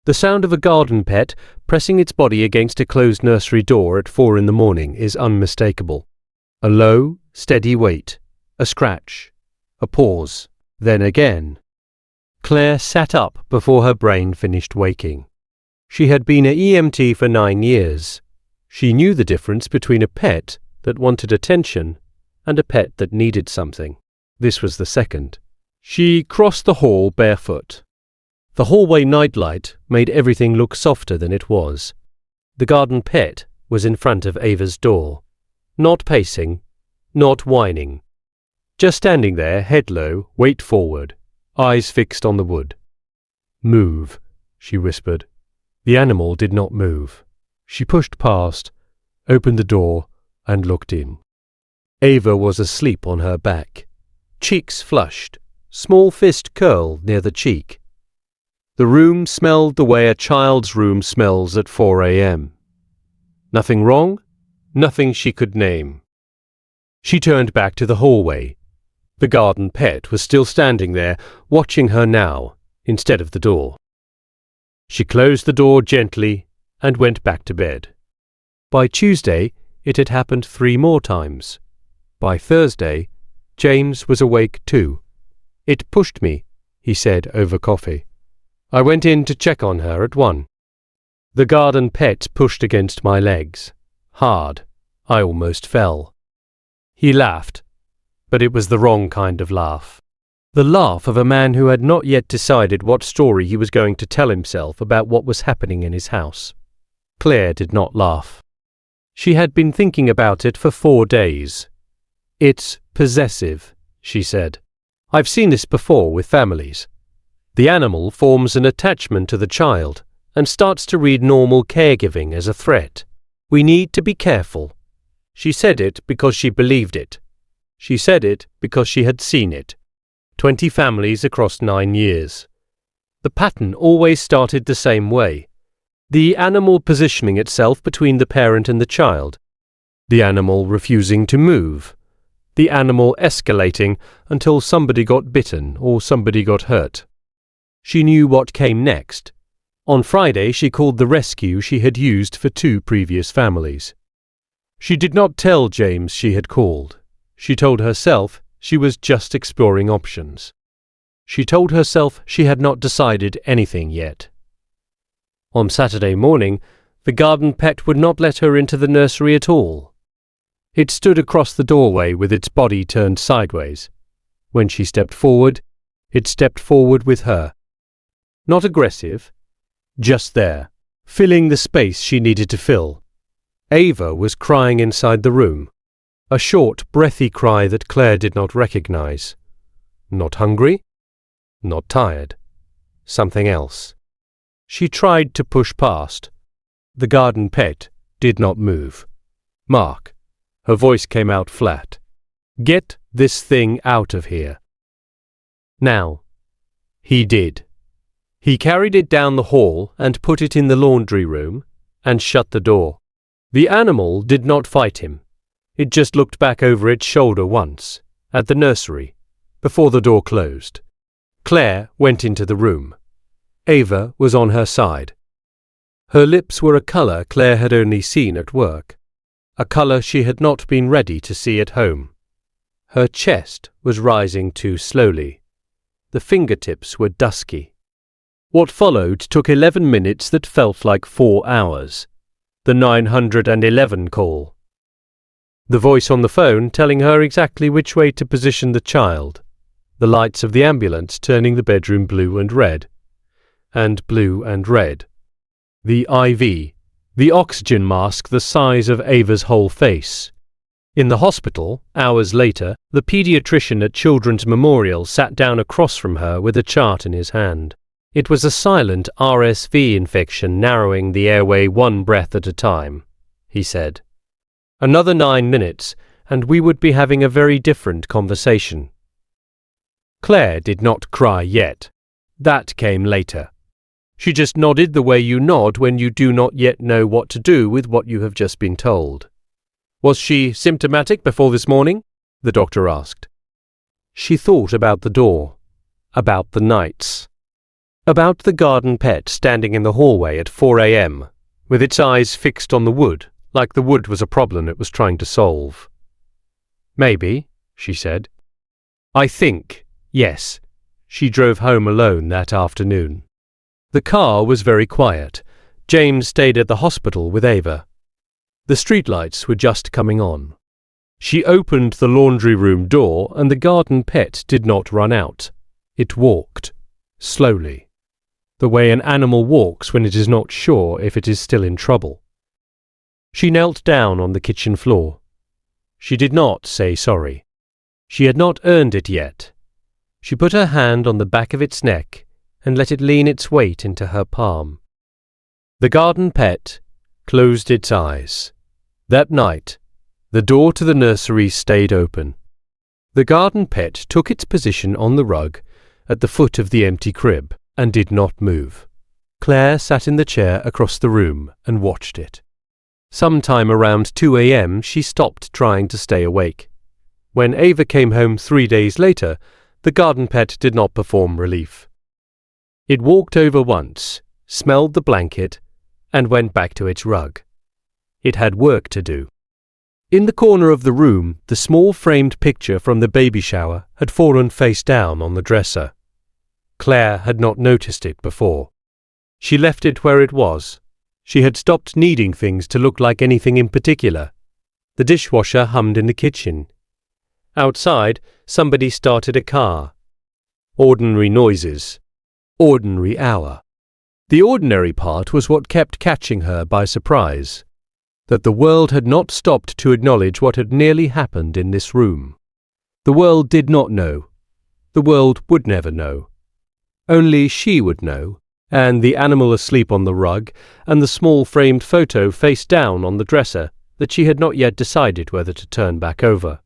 The sound of a garden pet pressing its body against a closed nursery door at 4 a.m. is unmistakable. A low, steady wait, a scratch, a pause, then again. Claire sat up before her brain finished waking. She had been an EMT for 9 years. She knew the difference between a pet that wanted attention and a pet that needed something. This was the second. She crossed the hall barefoot. The hallway nightlight made everything look softer than it was. The garden pet was in front of Ava's door, not pacing, not whining, just standing there, head low, weight forward, eyes fixed on the wood. "Move," she whispered. The animal did not move. She pushed past, opened the door, and looked in. Ava was asleep on her back, cheeks flushed, small fist curled near the cheek. The room smelled the way a child's room smells at 4 a.m. Nothing wrong? Nothing she could name. She turned back to the hallway. The garden pet was still standing there, watching her now, instead of the door. She closed the door gently and went back to bed. By Tuesday, it had happened 3 more times. By Thursday, James was awake too. "It pushed me," he said over coffee. "I went in to check on her at 1. The garden pet pushed against my legs. Hard. I almost fell." He laughed, but it was the wrong kind of laugh. The laugh of a man who had not yet decided what story he was going to tell himself about what was happening in his house. Claire did not laugh. She had been thinking about it for 4 days. "It's possessive," she said. "I've seen this before with families. The animal forms an attachment to the child and starts to read normal caregiving as a threat. We need to be careful." She said it because she believed it. She said it because she had seen it. 20 families across 9 years. The pattern always started the same way. The animal positioning itself between the parent and the child. The animal refusing to move. The animal escalating until somebody got bitten or somebody got hurt. She knew what came next. On Friday she called the rescue she had used for 2 previous families. She did not tell James she had called. She told herself she was just exploring options. She told herself she had not decided anything yet. On Saturday morning, the garden pet would not let her into the nursery at all. It stood across the doorway with its body turned sideways. When she stepped forward, it stepped forward with her. Not aggressive, just there, filling the space she needed to fill. Ava was crying inside the room, a short, breathy cry that Claire did not recognize. Not hungry, not tired, something else. She tried to push past. The garden pet did not move. "Mark," her voice came out flat, "get this thing out of here." Now. He did. He carried it down the hall and put it in the laundry room and shut the door. The animal did not fight him. It just looked back over its shoulder once, at the nursery, before the door closed. Claire went into the room. Ava was on her side. Her lips were a colour Claire had only seen at work, a colour she had not been ready to see at home. Her chest was rising too slowly. The fingertips were dusky. What followed took 11 minutes that felt like 4 hours. The 911 call. The voice on the phone telling her exactly which way to position the child. The lights of the ambulance turning the bedroom blue and red. And blue and red. The IV. The oxygen mask the size of Ava's whole face. In the hospital, hours later, the pediatrician at Children's Memorial sat down across from her with a chart in his hand. It was a silent RSV infection narrowing the airway 1 breath at a time, he said. Another 9 minutes, and we would be having a very different conversation. Claire did not cry yet. That came later. She just nodded the way you nod when you do not yet know what to do with what you have just been told. "Was she symptomatic before this morning?" the doctor asked. She thought about the door, about the nights. About the garden pet standing in the hallway at 4 a.m., with its eyes fixed on the wood, like the wood was a problem it was trying to solve. Maybe, she said. I think, yes. She drove home alone that afternoon. The car was very quiet. James stayed at the hospital with Ava. The streetlights were just coming on. She opened the laundry room door and the garden pet did not run out. It walked, slowly, the way an animal walks when it is not sure if it is still in trouble. She knelt down on the kitchen floor. She did not say sorry. She had not earned it yet. She put her hand on the back of its neck and let it lean its weight into her palm. The garden pet closed its eyes. That night, the door to the nursery stayed open. The garden pet took its position on the rug at the foot of the empty crib and did not move. Claire sat in the chair across the room and watched it. Sometime around 2 a.m. she stopped trying to stay awake. When Ava came home 3 days later, the garden pet did not perform relief. It walked over once, smelled the blanket, and went back to its rug. It had work to do. In the corner of the room, the small framed picture from the baby shower had fallen face down on the dresser. Claire had not noticed it before. She left it where it was. She had stopped needing things to look like anything in particular. The dishwasher hummed in the kitchen. Outside, somebody started a car. Ordinary noises. Ordinary hour. The ordinary part was what kept catching her by surprise. That the world had not stopped to acknowledge what had nearly happened in this room. The world did not know. The world would never know. Only she would know, and the animal asleep on the rug, and the small framed photo face down on the dresser that she had not yet decided whether to turn back over.